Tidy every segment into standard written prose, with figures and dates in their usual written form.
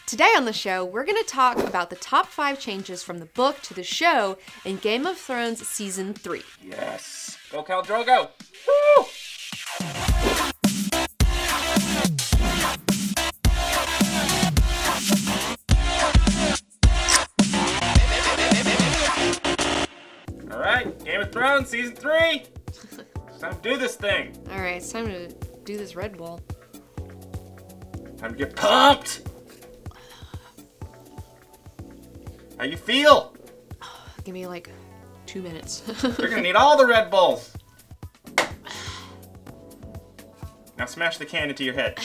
Today on the show, we're going to talk about the top 5 changes from the book to the show in Game of Thrones Season 3. Yes! Go Khal Drogo! Woo! Alright, Game of Thrones Season 3! It's time to do this thing! Alright, it's time to do this Red Bull. Time to get pumped! How you feel? Give me like 2 minutes. You're gonna need all the Red Bulls! Now smash the can into your head.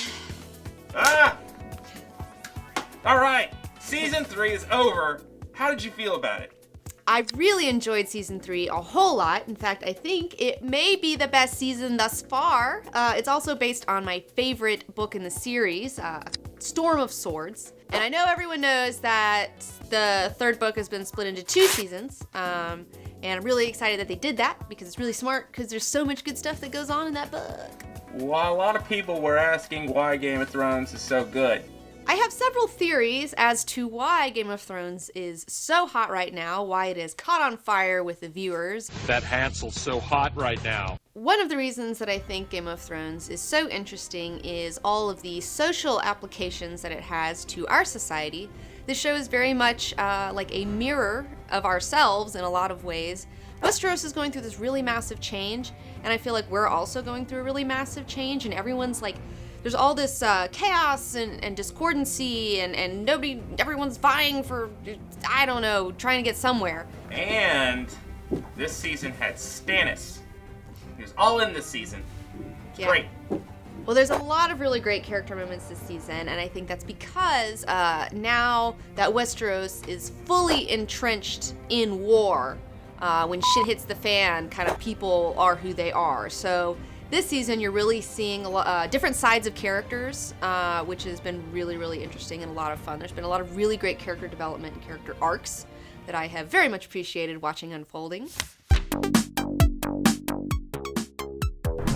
Ah! Alright, Season 3 is over. How did you feel about it? I really enjoyed Season 3 a whole lot. In fact, I think it may be the best season thus far. It's also based on my favorite book in the series, Storm of Swords. And I know everyone knows that the third book has been split into 2 seasons. And I'm really excited that they did that because it's really smart because there's so much good stuff that goes on in that book. Well, a lot of people were asking why Game of Thrones is so good. I have several theories as to why Game of Thrones is so hot right now, why it is caught on fire with the viewers. That Hansel's so hot right now. One of the reasons that I think Game of Thrones is so interesting is all of the social applications that it has to our society. The show is very much like a mirror of ourselves in a lot of ways. Westeros is going through this really massive change, and I feel like we're also going through a really massive change, and everyone's like, there's all this chaos and discordancy and everyone's vying for, I don't know, trying to get somewhere. And this season had Stannis. He was all in this season. Yeah. Great. Well, there's a lot of really great character moments this season, and I think that's because now that Westeros is fully entrenched in war, when shit hits the fan, kind of people are who they are. So this season, you're really seeing different sides of characters, which has been really, really interesting and a lot of fun. There's been a lot of really great character development and character arcs that I have very much appreciated watching unfolding.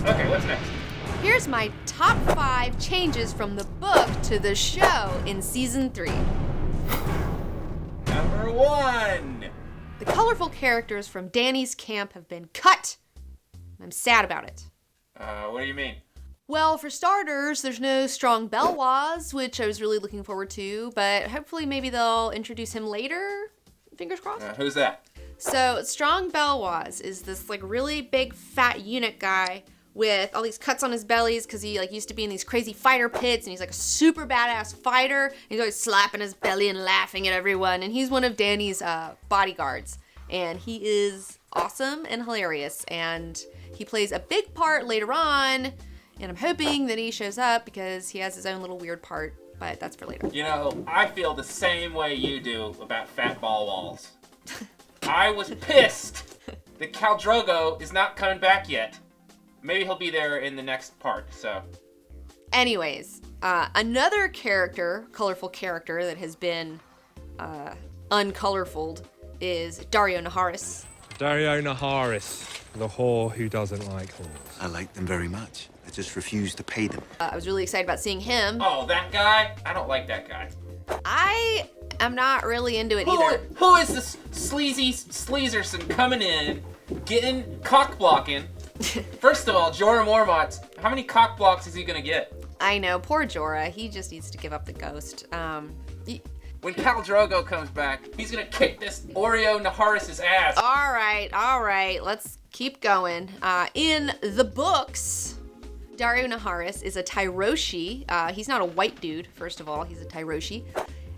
Okay, what's next? Here's my top 5 changes from the book to the show in Season 3. Number 1! The colorful characters from Dany's camp have been cut. I'm sad about it. What do you mean? Well, for starters, there's no strong Belwas, which I was really looking forward to, but hopefully maybe they'll introduce him later. Fingers crossed. Who's that? So, strong Belwas is this like really big fat eunuch guy with all these cuts on his bellies because he like used to be in these crazy fighter pits, and he's like a super badass fighter. And he's always slapping his belly and laughing at everyone, and he's one of Dany's bodyguards, and he is awesome and hilarious, and he plays a big part later on, and I'm hoping that he shows up because he has his own little weird part, but that's for later. You know, I feel the same way you do about fat ball walls. I was pissed that Khal Drogo is not coming back yet. Maybe he'll be there in the next part, so. Anyways, another colorful character that has been uncolorfuled is Dario Naharis. Dario Naharis, the whore who doesn't like whores. I like them very much. I just refuse to pay them. I was really excited about seeing him. Oh, that guy? I don't like that guy. I am not really into it either. Who is this sleazy sleazerson coming in, getting cock blocking? First of all, Jorah Mormont, how many cock blocks is he gonna get? I know, poor Jorah. He just needs to give up the ghost. When Khal Drogo comes back, he's gonna kick this Oreo Naharis' ass. All right. Let's keep going. In the books, Dario Naharis is a Tyroshi. He's not a white dude, first of all. He's a Tyroshi.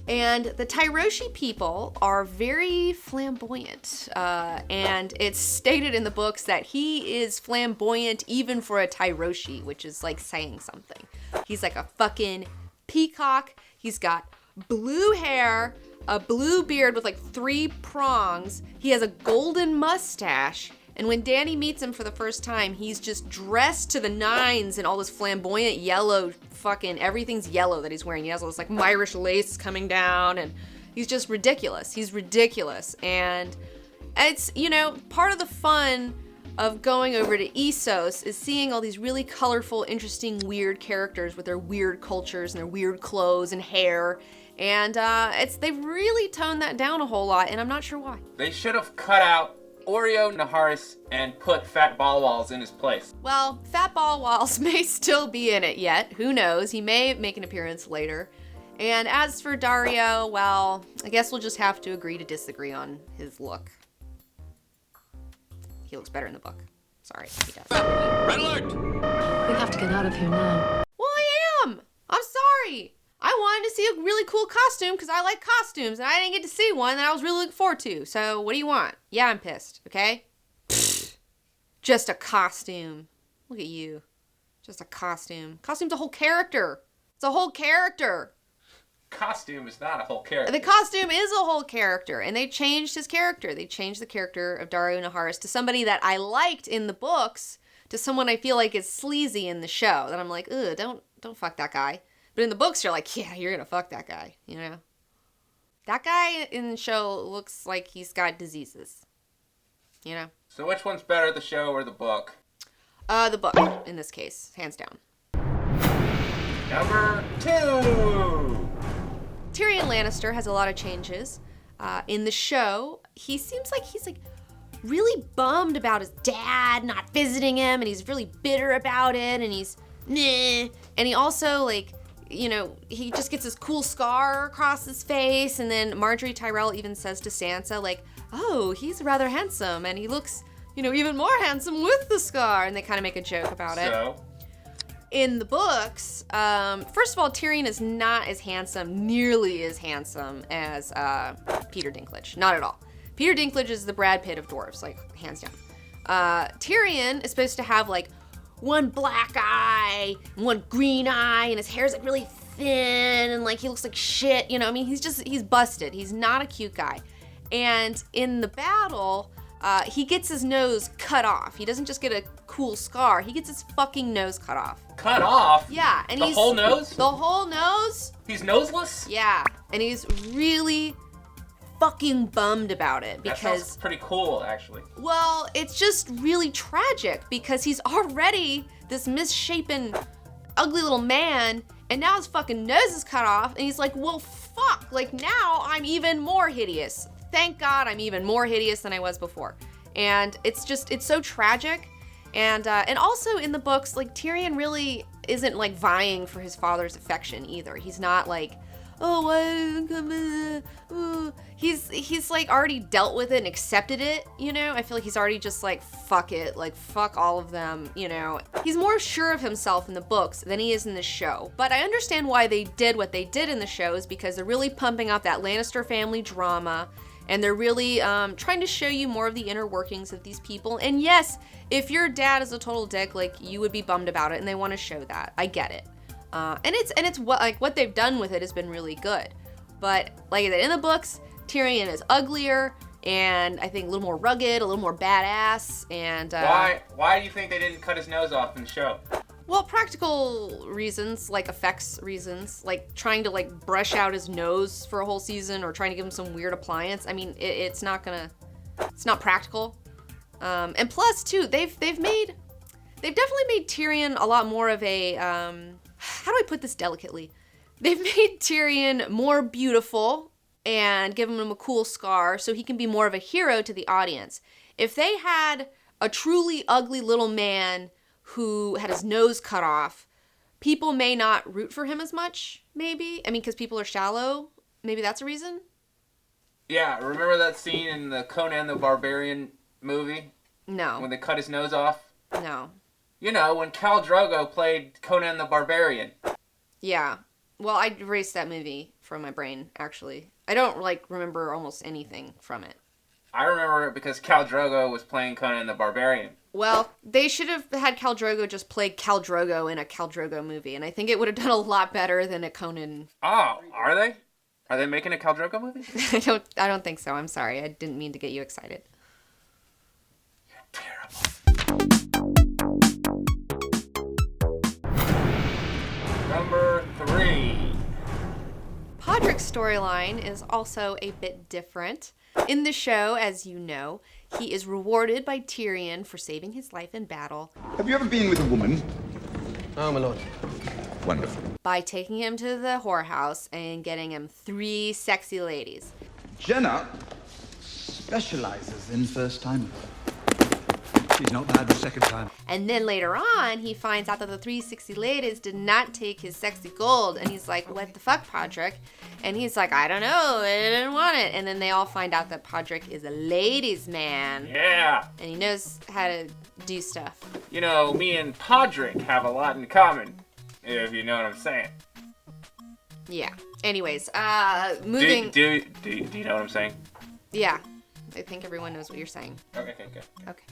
And the Tyroshi people are very flamboyant. And it's stated in the books that he is flamboyant even for a Tyroshi, which is like saying something. He's like a fucking peacock. He's got blue hair, a blue beard with like 3 prongs. He has a golden mustache. And when Dany meets him for the first time, he's just dressed to the nines in all this flamboyant yellow, fucking everything's yellow that he's wearing. He has all this like Irish lace coming down, and he's just ridiculous. He's ridiculous. And it's, you know, part of the fun of going over to Essos is seeing all these really colorful, interesting, weird characters with their weird cultures and their weird clothes and hair. And they've really toned that down a whole lot, and I'm not sure why. They should have cut out Dario Naharis and put Fat Balwals in his place. Well, Fat Balwals may still be in it yet. Who knows? He may make an appearance later. And as for Daario, well, I guess we'll just have to agree to disagree on his look. He looks better in the book. Sorry, he does. Red alert! We have to get out of here now. Well, I am! I'm sorry! I wanted to see a really cool costume because I like costumes, and I didn't get to see one that I was really looking forward to. So, what do you want? Yeah, I'm pissed, okay? Pfft. Just a costume. Look at you. Just a costume. Costume's a whole character. It's a whole character. Costume is not a whole character. The costume is a whole character, and they changed his character. They changed the character of Dario Naharis to somebody that I liked in the books to someone I feel like is sleazy in the show. That I'm like, ugh, don't fuck that guy. But in the books, you're like, yeah, you're gonna fuck that guy, you know? That guy in the show looks like he's got diseases, you know? So which one's better, the show or the book? The book, in this case, hands down. Number 2! Tyrion Lannister has a lot of changes. In the show, he seems like he's like really bummed about his dad not visiting him, and he's really bitter about it, and he's meh. And he also, like, you know, he just gets this cool scar across his face, and then Marjorie Tyrell even says to Sansa, like, oh, he's rather handsome, and he looks, you know, even more handsome with the scar, and they kind of make a joke about it. So? In the books, first of all, Tyrion is not as handsome, nearly as handsome as Peter Dinklage. Not at all. Peter Dinklage is the Brad Pitt of dwarves, like, hands down. Tyrion is supposed to have, like, one black eye, and one green eye, and his hair's, like, really thin, and, like, he looks like shit, you know? I mean, he's busted. He's not a cute guy. And in the battle, he gets his nose cut off. He doesn't just get a cool scar. He gets his fucking nose cut off. Cut off? Yeah, and the whole nose? The whole nose? He's noseless? Yeah, and he's really fucking bummed about it That because sounds pretty cool, actually. well, it's just really tragic because he's already this misshapen, ugly little man, and now his fucking nose is cut off, and he's like, well, fuck, like now I'm even more hideous. Thank God I'm even more hideous than I was before. And it's so tragic. And also in the books, like, Tyrion really isn't, like, vying for his father's affection either. He's not like, oh, he's like already dealt with it and accepted it, you know? I feel like he's already just like, fuck it, like, fuck all of them, you know? He's more sure of himself in the books than he is in the show. But I understand why they did what they did in the show is because they're really pumping up that Lannister family drama, and they're really trying to show you more of the inner workings of these people. And yes, if your dad is a total dick, like, you would be bummed about it, and they want to show that. I get it. And it's what they've done with it has been really good. But like I said, in the books, Tyrion is uglier and I think a little more rugged, a little more badass. And why do you think they didn't cut his nose off in the show? well, practical reasons, like effects reasons, like trying to like brush out his nose for a whole season or trying to give him some weird appliance. I mean, it's not practical. And plus too, they've definitely made Tyrion a lot more of a how do I put this delicately? They've made Tyrion more beautiful and given him a cool scar so he can be more of a hero to the audience. If they had a truly ugly little man who had his nose cut off, people may not root for him as much, maybe. I mean, because people are shallow. Maybe that's a reason. Yeah, remember that scene in the Conan the Barbarian movie? No. When they cut his nose off? No. You know, when Khal Drogo played Conan the Barbarian. Yeah. Well, I erased that movie from my brain, actually. I don't, remember almost anything from it. I remember it because Khal Drogo was playing Conan the Barbarian. Well, they should have had Khal Drogo just play Khal Drogo in a Khal Drogo movie, and I think it would have done a lot better than a Conan. Oh, are they? Are they making a Khal Drogo movie? I don't think so. I'm sorry. I didn't mean to get you excited. You're terrible. Number 3. Podrick's storyline is also a bit different. In the show, as you know, he is rewarded by Tyrion for saving his life in battle Have you ever been with a woman? Oh, my lord. Wonderful. by taking him to the whorehouse and getting him 3 sexy ladies. Jenna specializes in first timers. She's not bad the second time. And then later on, he finds out that the 3 sexy ladies did not take his sexy gold. And he's like, what the fuck, Podrick? And he's like, I don't know, I didn't want it. And then they all find out that Podrick is a ladies' man. Yeah. And he knows how to do stuff. You know, me and Podrick have a lot in common, if you know what I'm saying. Yeah. Anyways, moving... Do you know what I'm saying? Yeah. I think everyone knows what you're saying. Okay, good. Okay.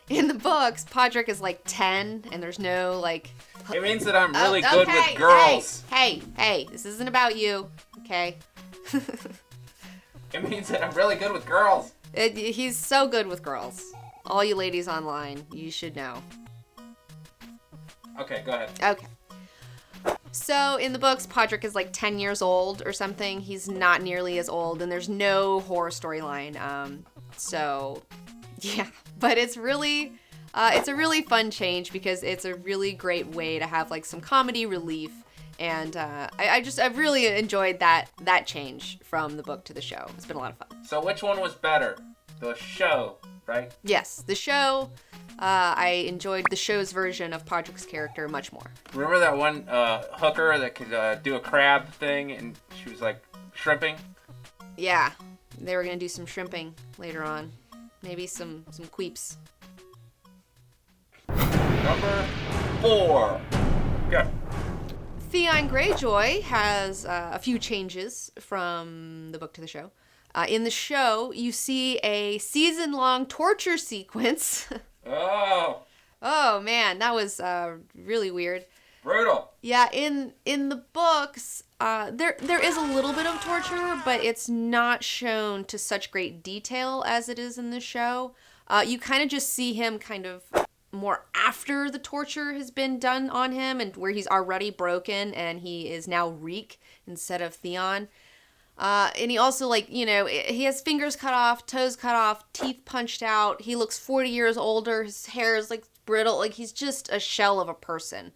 In the books, Podrick is like 10, and there's no, like... It means that I'm really good with girls. Hey, this isn't about you, okay? It means that I'm really good with girls. He's so good with girls. All you ladies online, you should know. Okay, go ahead. Okay. So in the books, Podrick is like 10 years old or something. He's not nearly as old, and there's no horror storyline. So, yeah. But it's really, it's a really fun change because it's a really great way to have like some comedy relief. And I've really enjoyed that change from the book to the show. It's been a lot of fun. So which one was better? The show, right? Yes, the show. I enjoyed the show's version of Podrick's character much more. Remember that one hooker that could do a crab thing and she was like shrimping? Yeah, they were gonna do some shrimping later on. Maybe some queeps. Number 4. Go. Theon Greyjoy has a few changes from the book to the show. In the show, you see a season-long torture sequence. Oh man, that was really weird. Brutal. Yeah, in the books, there is a little bit of torture, but it's not shown to such great detail as it is in the show. You kind of just see him kind of more after the torture has been done on him, and where he's already broken and he is now Reek instead of Theon. And he also, like, you know, he has fingers cut off, toes cut off, teeth punched out. He looks 40 years older. His hair is, like, brittle. Like, he's just a shell of a person.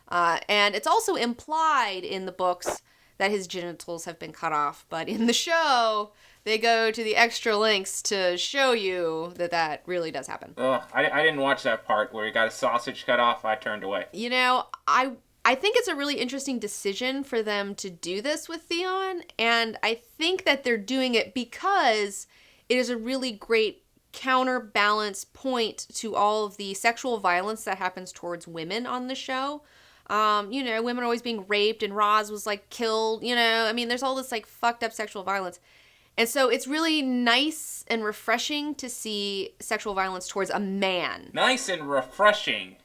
And it's also implied in the books that his genitals have been cut off. But in the show, they go to the extra lengths to show you that really does happen. Ugh, I didn't watch that part where he got his sausage cut off. I turned away. You know, I think it's a really interesting decision for them to do this with Theon, and I think that they're doing it because it is a really great counterbalance point to all of the sexual violence that happens towards women on the show. You know, women are always being raped, and Roz was, like, killed, you know. I mean, there's all this, like, fucked up sexual violence. And so it's really nice and refreshing to see sexual violence towards a man. Nice and refreshing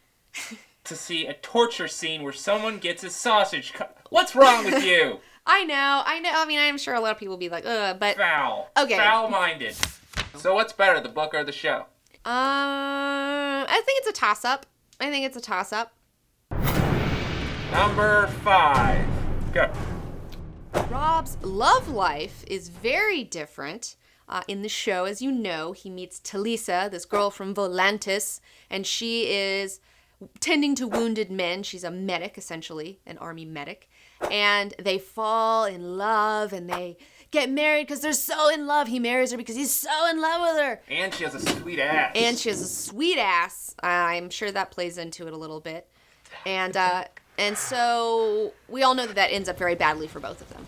to see a torture scene where someone gets his sausage cut. What's wrong with you? I know. I mean, I'm sure a lot of people will be like, ugh, but... Foul. Okay. Foul-minded. So what's better, the book or the show? I think it's a toss-up. Number 5. Go. Robb's love life is very different. In the show, as you know, he meets Talisa, this girl from Volantis, and she is tending to wounded men. She's a medic, essentially, an army medic. And they fall in love, and they get married because they're so in love. He marries her because he's so in love with her. And she has a sweet ass. I'm sure that plays into it a little bit. And so we all know that ends up very badly for both of them.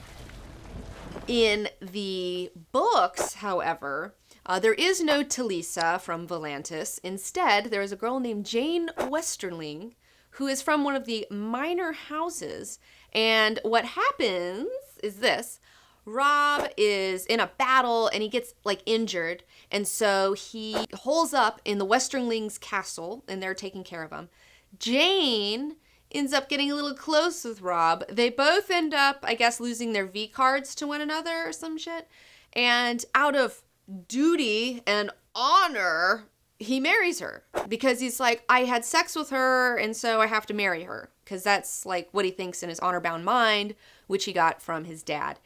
In the books, however, there is no Talisa from Volantis. Instead, there is a girl named Jeyne Westerling who is from one of the minor houses. And what happens is this. Robb is in a battle and he gets, like, injured. And so he holes up in the Westerling's castle and they're taking care of him. Jeyne ends up getting a little close with Robb. They both end up, I guess, losing their V cards to one another or some shit. And out of duty and honor, he marries her. Because he's like, I had sex with her, and so I have to marry her. Because that's, like, what he thinks in his honor-bound mind, which he got from his dad.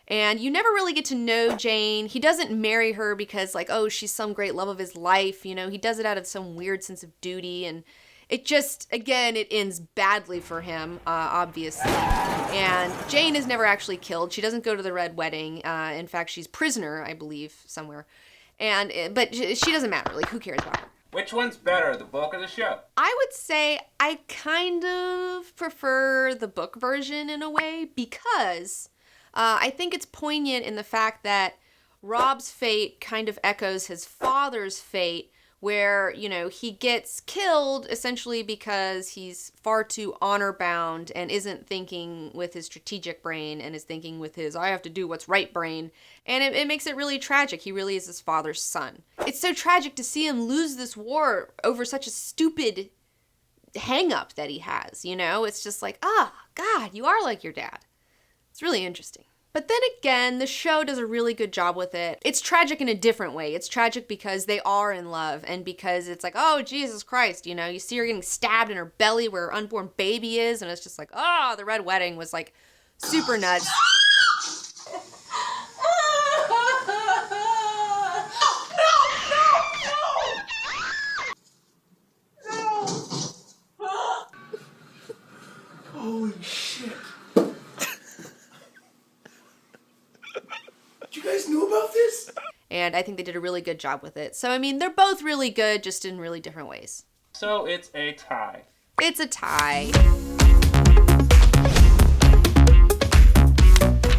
And you never really get to know Jeyne. He doesn't marry her because, like, oh, she's some great love of his life. You know, he does it out of some weird sense of duty. And it just, again, it ends badly for him, obviously. And Jeyne is never actually killed. She doesn't go to the Red Wedding. In fact, she's prisoner, I believe, somewhere. But she doesn't matter. Like, who cares about her? Which one's better, the book or the show? I would say I kind of prefer the book version in a way because I think it's poignant in the fact that Robb's fate kind of echoes his father's fate, where, you know, he gets killed essentially because he's far too honor-bound and isn't thinking with his strategic brain and is thinking with his I have to do what's right brain. And it makes it really tragic. He really is his father's son. It's so tragic to see him lose this war over such a stupid hang-up that he has, you know? It's just like, God, you are like your dad. It's really interesting. But then again, the show does a really good job with it. It's tragic in a different way. It's tragic because they are in love and because it's like, oh, Jesus Christ, you know, you see her getting stabbed in her belly where her unborn baby is, and it's just like, oh, the Red Wedding was like super nuts. Holy shit. You guys knew about this? And I think they did a really good job with it. So, I mean, they're both really good, just in really different ways. So it's a tie. It's a tie.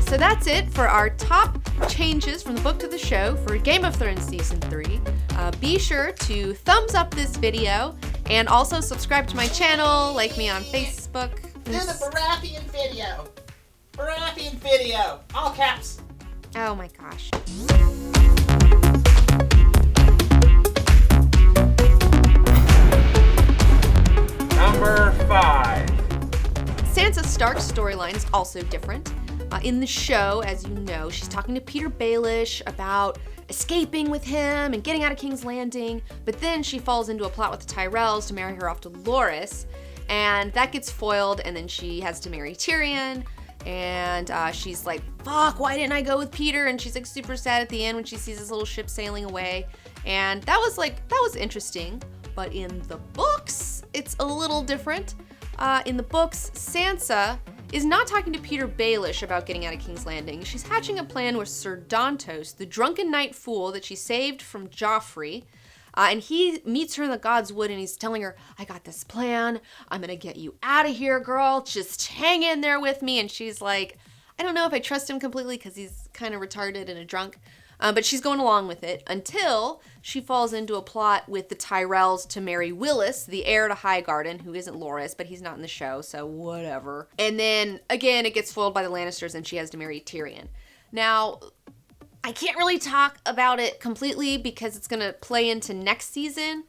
So that's it for our top changes from the book to the show for Game of Thrones Season 3. Be sure to thumbs up this video and also subscribe to my channel, like me on Facebook. Do the Baratheon video. Baratheon video. All caps. Oh my gosh. Number 5. Sansa Stark's storyline is also different. In the show, as you know, she's talking to Peter Baelish about escaping with him and getting out of King's Landing, but then she falls into a plot with the Tyrells to marry her off to Loras, and that gets foiled, and then she has to marry Tyrion. And she's like, fuck, why didn't I go with Peter? And she's like super sad at the end when she sees his little ship sailing away. And that was interesting. But in the books, it's a little different. In the books, Sansa is not talking to Peter Baelish about getting out of King's Landing. She's hatching a plan with Ser Dantos, the drunken knight fool that she saved from Joffrey. And he meets her in the God's Wood and he's telling her, I got this plan. I'm going to get you out of here, girl. Just hang in there with me. And she's like, I don't know if I trust him completely because he's kind of retarded and a drunk. But she's going along with it until she falls into a plot with the Tyrells to marry Willis, the heir to Highgarden, who isn't Loras, but he's not in the show, so whatever. And then, again, it gets foiled by the Lannisters and she has to marry Tyrion. Now, I can't really talk about it completely because it's going to play into next season.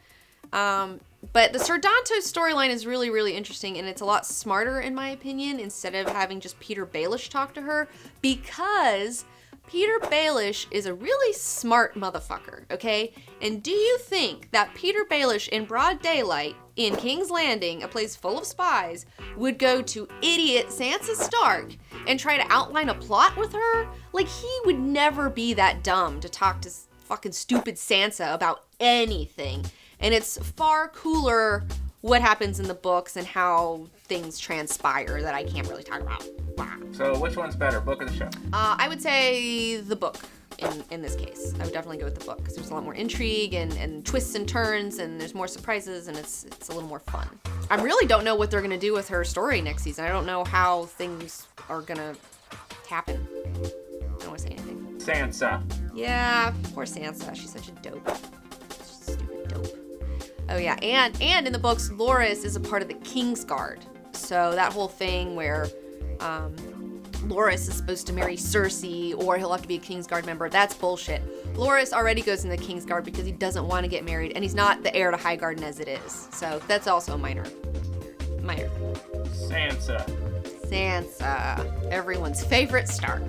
But the Ser Dantos storyline is really, really interesting, and it's a lot smarter, in my opinion, instead of having just Peter Baelish talk to her, because Peter Baelish is a really smart motherfucker, okay? And do you think that Peter Baelish in broad daylight in King's Landing, a place full of spies, would go to idiot Sansa Stark and try to outline a plot with her? Like, he would never be that dumb to talk to fucking stupid Sansa about anything. And it's far cooler what happens in the books and how things transpire that I can't really talk about. Wow. So which one's better, book or the show? I would say the book in this case. I would definitely go with the book because there's a lot more intrigue and twists and turns and there's more surprises and it's a little more fun. I really don't know what they're going to do with her story next season. I don't know how things are going to happen. I don't want to say anything. Sansa. Yeah, poor Sansa. She's such a dope. Stupid dope. Oh yeah, and in the books, Loras is a part of the Kingsguard. So that whole thing where Loras is supposed to marry Cersei or he'll have to be a Kingsguard member, that's bullshit. Loras already goes in the Kingsguard because he doesn't want to get married and he's not the heir to Highgarden as it is. So that's also a minor. Sansa. Sansa. Everyone's favorite Stark.